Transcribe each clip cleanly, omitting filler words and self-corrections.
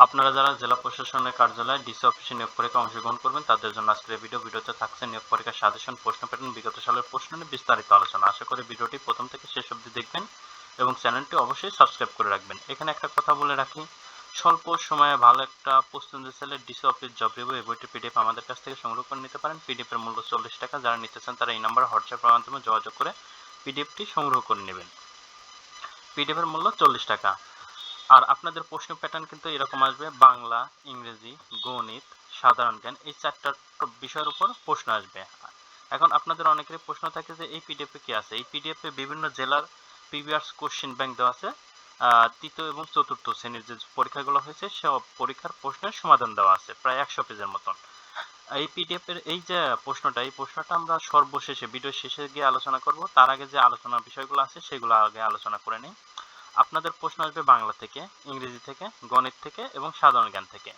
আপনারা যারা জেলা প্রশাসনের কার্যালয়ে ডিসি অফিসে নিয়োগ পরীক্ষায় অংশগ্রহণ করবেন তাদের জন্য আজকের এই ভিডিওতে থাকছে নিয়োগ পরীক্ষার সাজেশন, প্রশ্ন প্যাটার্ন, বিগত সালের প্রশ্ন নিয়ে বিস্তারিত আলোচনা। আশা করি ভিডিওটি প্রথম থেকে শেষ অবধি দেখবেন এবং চ্যানেলটি অবশ্যই সাবস্ক্রাইব করে রাখবেন। এখানে একটা কথা বলে রাখি, স্বল্প সময়ে ভালো একটা প্রস্তুতি চাইলে ডিসি অফিস জব রিভিউ এই বইটির পিডিএফ আমাদের কাছ থেকে সংগ্রহ করে নিতে পারেন। পিডিএফ এর মূল্য 40 টাকা। যারা নিতে চান তারা এই নাম্বারে হোয়াটসঅ্যাপের মাধ্যমে যোগাযোগ করে পিডিএফটি সংগ্রহ করে নেবেন। পিডিএফ এর মূল্য 40 টাকা। আর আপনাদের প্রশ্ন প্যাটার্ন কিন্তু এরকম আসবে: বাংলা, ইংরেজি, গণিত, সাধারণ জ্ঞান, এই চারটা বিষয়ের উপর প্রশ্ন আসবে। এখন আপনাদের অনেকেরই প্রশ্ন থাকে যে এই পিডিএফে কি আছে। এই পিডিএফে বিভিন্ন জেলার প্রিভিয়াস কোশ্চেন ব্যাংক দেওয়া আছে। তৃতীয় এবং চতুর্থ শ্রেণীর যে পরীক্ষাগুলো হয়েছে সব পরীক্ষার প্রশ্নের সমাধান দেওয়া আছে প্রায় 100 পেজের মতন। এই পিডিএফ এর এই যে প্রশ্নটা আমরা সর্বশেষে ভিডিও শেষে গিয়ে আলোচনা করব। তার আগে যে আলোচনার বিষয়গুলো আছে সেগুলো আগে আলোচনা করে নিই। আপনাদের প্রশ্ন আসবে বাংলা থেকে, ইংরেজি থেকে, গণিত থেকে এবং সাধারণ জ্ঞান থেকে।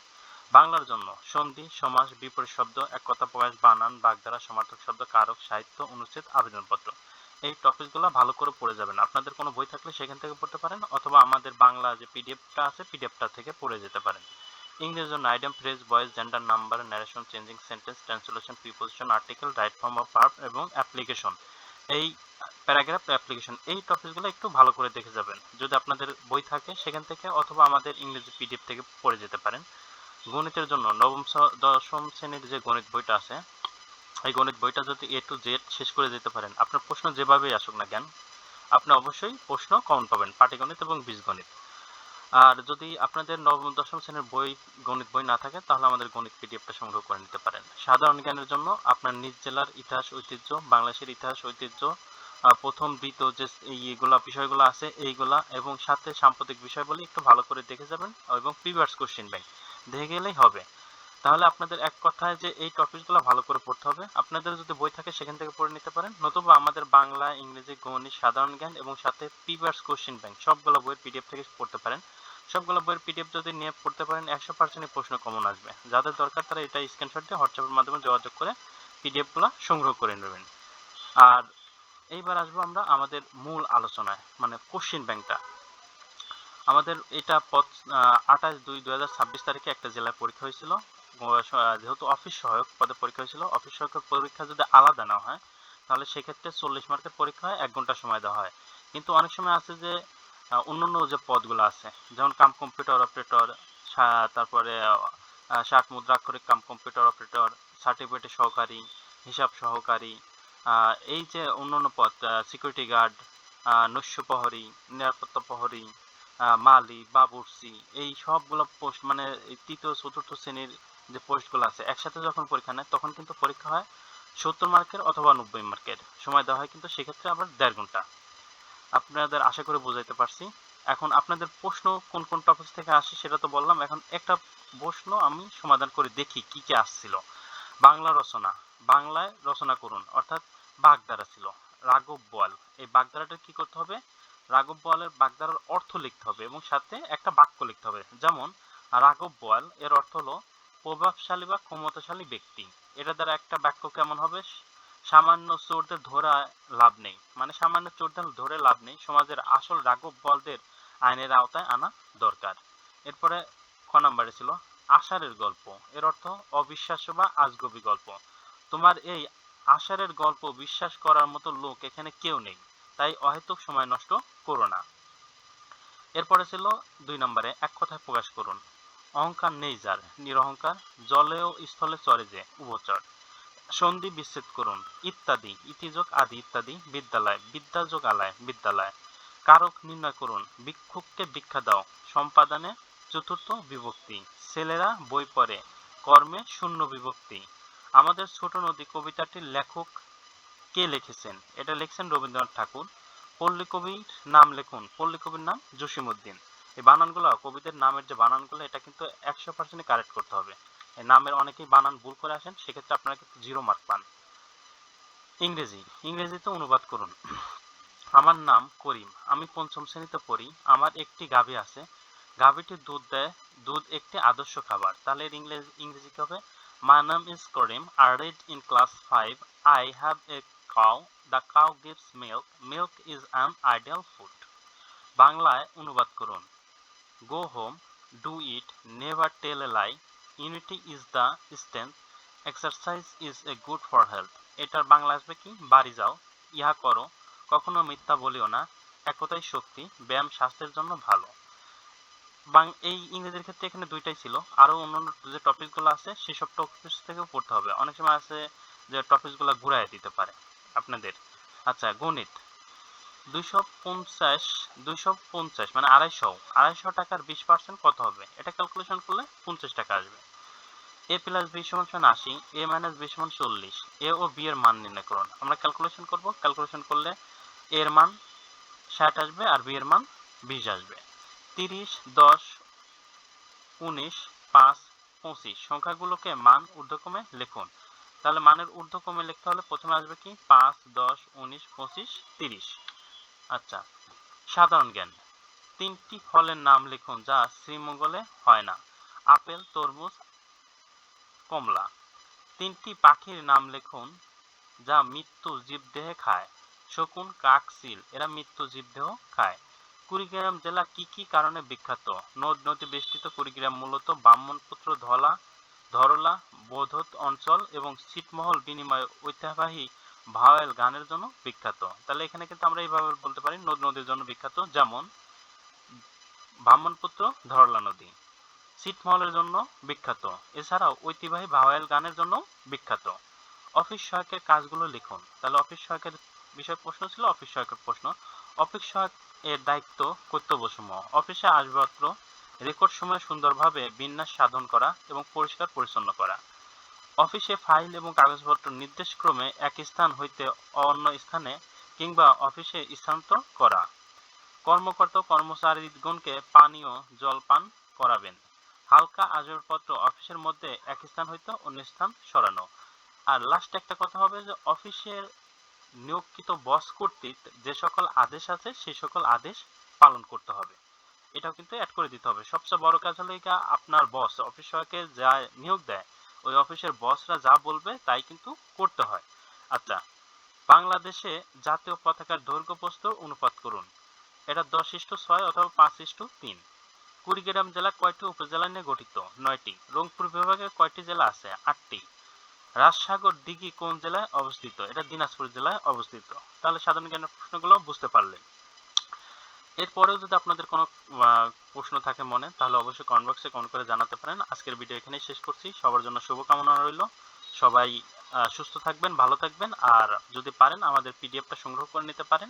বাংলার জন্য সন্ধি, সমাস, বিপরীত শব্দ, এক কথা প্রকাশ, বানান, বাগধারা, সমার্থক শব্দ, কারক, সাহিত্য, অনুচ্ছেদ, আবেদনপত্র, এই টপিকগুলো ভালো করে পড়ে যাবেন। আপনাদের কোনো বই থাকলে সেখান থেকে পড়তে পারেন অথবা আমাদের বাংলা যে পিডিএফটা আছে পিডিএফটা থেকে পড়ে যেতে পারেন। ইংরেজির জন্য idiom, phrase, voice, gender, number, narration, changing sentence, translation, preposition, article, right form of verb এবং অ্যাপ্লিকেশন, এই প্যারাগ্রাফ অ্যাপ্লিকেশন, এই টপিকগুলো একটু ভালো করে দেখে যাবেন যদি আপনাদের বই থাকে সেখান থেকে, অথবা আমাদের ইংরেজি পিডিএফ থেকে পড়ে যেতে পারেন। গণিতের জন্য দশম শ্রেণীর যে গণিত বইটা আছে, এই গণিত বইটা যদি এ টু জেড শেষ করে যেতে পারেন, আপনার প্রশ্ন যেভাবেই আসুক না কেন আপনি অবশ্যই প্রশ্ন কমন পাবেন, পাটিগণিত এবং বীজগণিত। আর যদি আপনাদের নবম দশম শ্রেণীর বই গণিত বই না থাকে তাহলে আমাদের গণিত পিডিএফটা সংগ্রহ করে নিতে পারেন। সাধারণ জ্ঞানের জন্য আপনার নিজ জেলার ইতিহাস ঐতিহ্য, বাংলাদেশের ইতিহাস ঐতিহ্য, প্রথম দ্বিতীয় যে এইগুলা বিষয়গুলো আছে এইগুলা, এবং সাথে সাম্প্রতিক বিষয়গুলি একটু ভালো করে দেখে যাবেন এবং প্রিভিয়াস কোশ্চেন ব্যাংক দেখে গেলেই হবে। তাহলে আপনাদের এক কথায় যে এই টপিকগুলো ভালো করে পড়তে হবে। আপনাদের যদি বই থাকে সেখান থেকে পড়ে নিতে পারেন, নতুবা আমাদের বাংলা, ইংরেজি, গণিত, সাধারণ জ্ঞান এবং সাথে প্রিভিয়াস কোশ্চেন ব্যাংক সবগুলো বইয়ের পিডিএফ থেকে পড়তে পারেন। সবগুলো বইয়ের পিডিএফ যদি নিয়ে পড়তে পারেন 100% প্রশ্ন কমন আসবে। যাদের দরকার তারা এটা স্ক্রিনশট দিয়ে হোয়াটসঅ্যাপের মাধ্যমে যোগাযোগ করে পিডিএফগুলো সংগ্রহ করে নেবেন। আর এইবার আসবো আমরা আমাদের মূল আলোচনায়, মানে কোশ্চেন ব্যাংকটা। আমাদের এটা 28/2/2026 তারিখে একটা জেলায় পরীক্ষা হয়েছিল। যেহেতু অফিস সহায়ক পদে পরীক্ষা হয়েছিল, অফিস সহায়কের পরীক্ষা যদি আলাদা না হয় তাহলে সেক্ষেত্রে 40 মার্কের পরীক্ষা হয়, 1 ঘন্টা সময় দেওয়া হয়। কিন্তু অনেক সময় আছে যে অন্যান্য যে পদগুলো আছে, যেমন কাম কম্পিউটার অপারেটর, তারপরে ষাট মুদ্রাক্ষরিক কাম কম্পিউটার অপারেটর, সার্টিফিকেট সহকারী, হিসাব সহকারী, এই যে অন্যান্য পদ, সিকিউরিটি গার্ড, নৈশ প্রহরী, নিরাপত্তা প্রহরী, মালি, বাবুর্চি, এই সবগুলো পোস্ট, মানে এই তৃতীয় চতুর্থ শ্রেণীর যে পোস্টগুলো আছে একসাথে যখন পরীক্ষা নেয় তখন কিন্তু পরীক্ষা হয় 70 মার্কের অথবা 90 মার্কের, সময় দেওয়া হয় কিন্তু সেক্ষেত্রে আবার 1.5 ঘন্টা। আপনাদের আশা করে বোঝাইতে পারছি। এখন আপনাদের প্রশ্ন কোন কোন টপিক থেকে আসে সেটা তো বললাম, এখন একটা প্রশ্ন আমি সমাধান করে দেখি কি কি আসছিল। বাংলা রচনা, বাংলায় রচনা করুন, অর্থাৎ বাগধারা ছিল রাঘব বোয়াল। এই বাগধারাটা কি করতে হবে? রাঘব বোয়ালের বাগধারার অর্থ লিখতে হবে এবং সাথে একটা বাক্য লিখতে হবে। যেমন রাঘব বোয়াল এর অর্থ হলো প্রভাবশালী বা ক্ষমতাশালী ব্যক্তি। এটা দ্বারা একটা বাক্য কেমন হবে? সামান্য চোরদের ধরা লাভ নেই, মানে সামান্য চোরদের ধরে লাভ নেই, সমাজের আসল রাঘব বোয়ালদের আইনের আওতায় আনা দরকার। এরপরে খ নাম্বারে ছিল আষাঢ়ের গল্প, এর অর্থ অবিশ্বাস্য বা আজগুবি গল্প। তোমার এই আষাঢ়ের গল্প বিশ্বাস করার মতো লোক এখানে কেউ নেই, তাই অহেতুক সময় নষ্ট করো না। এরপরে ছিল 2 নম্বরে এক কথায় প্রকাশ করুন, অহংকার নেই যার নিরহংকার, জলে ও স্থলে চরে যে উভচর, সন্ধি বিচ্ছেদ করুন ইত্যাদি, ইতিযোগ আদি ইত্যাদি, বিদ্যালয়, বিদ্যাযোগ আলায় বিদ্যালয়, কারক নির্ণয় করুন, ভিক্ষুককে ভিক্ষা দাও, সম্পাদনে চতুর্থ বিভক্তি, ছেলেরা বই পড়ে, কর্মে শূন্য বিভক্তি। আমাদের ছোট নদী কবিতাটির লেখক কে লিখেছেন? এটা লিখছেন রবীন্দ্রনাথ ঠাকুর। পল্লী কবির নাম লিখুন, পল্লী কবির নাম জসিমউদ্দিন। এই বানানগুলো, কবিদের নামের যে বানানগুলো এটা কিন্তু 100% কারেক্ট করতে হবে। এই নামের অনেকেই বানান ভুল করে আসেন, সেক্ষেত্রে আপনারা কিন্তু 0 মার্ক পান। ইংরেজি, ইংরেজিতে অনুবাদ করুন, আমার নাম করিম, আমি 5ম শ্রেণীতে পড়ি, আমার একটি গাভী আছে, গাভীটি দুধ দেয়, দুধ একটি আদর্শ খাবার। তাহলে এর ইংরেজি কি হবে? My name is Karim, I read in class 5, I have a cow, the cow gives milk, milk is an ideal food। বাংলায় অনুবাদ করুন, go home, do it, never tell a lie, unity is the strength, exercise is a good for health. এটার বাংলা আসবে কি, বাড়ি যাও, ইহা করো, কখনো মিথ্যা বলিও না, একতাই শক্তি, ব্যায়াম স্বাস্থ্যের জন্য ভালো। এই ইংরেজির ক্ষেত্রে এখানে দুইটাই ছিল, আরো অন্যান্য যে টপিকগুলো আছে সেসব টপিক থেকেও পড়তে হবে। অনেক সময় আছে যে টপিকগুলো ঘুরাই দিতে পারে আপনাদের। আচ্ছা, গণিত 250 মানে 250 টাকার 20% কত হবে? এটা ক্যালকুলেশন করলে 50 টাকা আসবে। a প্লাস b সমান 80, a মাইনাস b সমান 40, a ও b এর মান নির্ণয় করুন। আমরা ক্যালকুলেশন করব, ক্যালকুলেশন করলে a এর মান 60 আসবে আর b এর মান 20 আসবে। 30, 10, 19, 5, 25 সংখ্যাগুলোকে মান ঊর্ধ্বক্রমে লিখুন। তাহলে মানের ঊর্ধ্বক্রমে লিখতে হলে প্রথমে আসবে কি 5, 10, 19, 25, 30। আচ্ছা, সাধারণ জ্ঞান। 3টি ফলের নাম লিখুন যা শ্রীমঙ্গলে হয় না। আপেল, তরমুজ, কমলা। 3টি পাখির নাম লিখুন যা মৃত্যু জীবদেহে খায়। শকুন, কাক, চিল। এরা মৃত্যু জীবদেহ খায়। কুড়িগ্রাম জেলা কি কি কারণে বিখ্যাত? নদ নদী বেষ্টিত কুড়িগ্রাম মূলত ব্রাহ্মণপুত্র, ধরলা, বৌদ্ধ অঞ্চল এবং ছিটমহল বিনিময়ে ঐতিহ্যবাহী ভাওয়াল গানের জন্য বিখ্যাত। তাহলে এখানে কিন্তু আমরা এইভাবে বলতে পারি নদ নদীর জন্য বিখ্যাত, যেমন ব্রাহ্মণপুত্র, ধরলা নদী। ছিটমহলের জন্য বিখ্যাত, এছাড়াও ঐতিহ্যবাহী ভাওয়াল গানের জন্য বিখ্যাত। অফিস সহায়কের কাজগুলো লিখুন। তাহলে অফিস সহায়কের বিষয় প্রশ্ন ছিল, অফিস সহায়কের প্রশ্ন। অফিস সহায়ক এর দায়িত্ব, কর্তব্যসমূহ: অফিসে আসবাবপত্র রেকর্ড সময়ে সুন্দরভাবে বিন্যাস সাধন করা এবং পরিষ্কার পরিচ্ছন্ন করা। অফিসে ফাইল এবং কাগজপত্র নির্দেশক্রমে এক স্থান হইতে অন্য স্থানে কিংবা অফিসে স্থানান্তর করা। কর্মকর্তা ও কর্মচারীগণকে পানীয় জল পান করাবেন। হালকা আসবাবপত্র অফিসের মধ্যে এক স্থান হইতে অন্য স্থান সরানো। আর লাস্ট একটা কথা হবে যে অফিসের নিয়োগকৃত বস কর্তৃক যে সকল আদেশ আছে সেই সকল আদেশ পালন করতে হবে। এটাও কিন্তু অ্যাড করে দিতে হবে। সবচেয়ে বড় কাজ হলো এটা, আপনার বস অফিস সহায়কে যা নিয়োগ দেয় ওই অফিসের বসরা যা বলবে তাই কিন্তু করতে হয়। আচ্ছা, বাংলাদেশে জাতীয় পতাকার দৈর্ঘ্য প্রস্থ অনুপাত করুন। এটা 10:6 অথবা 5:3। কুড়িগ্রাম জেলা কয়টি উপজেলা নিয়ে গঠিত? 9টি। রংপুর বিভাগে কয়টি জেলা আছে? 8টি। রাজসাগর দিঘি কোন জেলায় অবস্থিত? এটা দিনাজপুর জেলায় অবস্থিত। তাহলে সাধারণ জ্ঞানের প্রশ্নগুলো বুঝতে পারলেন। এরপরেও যদি আপনাদের কোনো প্রশ্ন থাকে মনে, তাহলে অবশ্যই কমেন্ট বক্সে কমেন্ট করে জানাতে পারেন। আজকের ভিডিও এখানেই শেষ করছি। সবার জন্য শুভকামনা রইল। সবাই সুস্থ থাকবেন, ভালো থাকবেন। আর যদি পারেন আমাদের পিডিএফটা সংগ্রহ করে নিতে পারেন।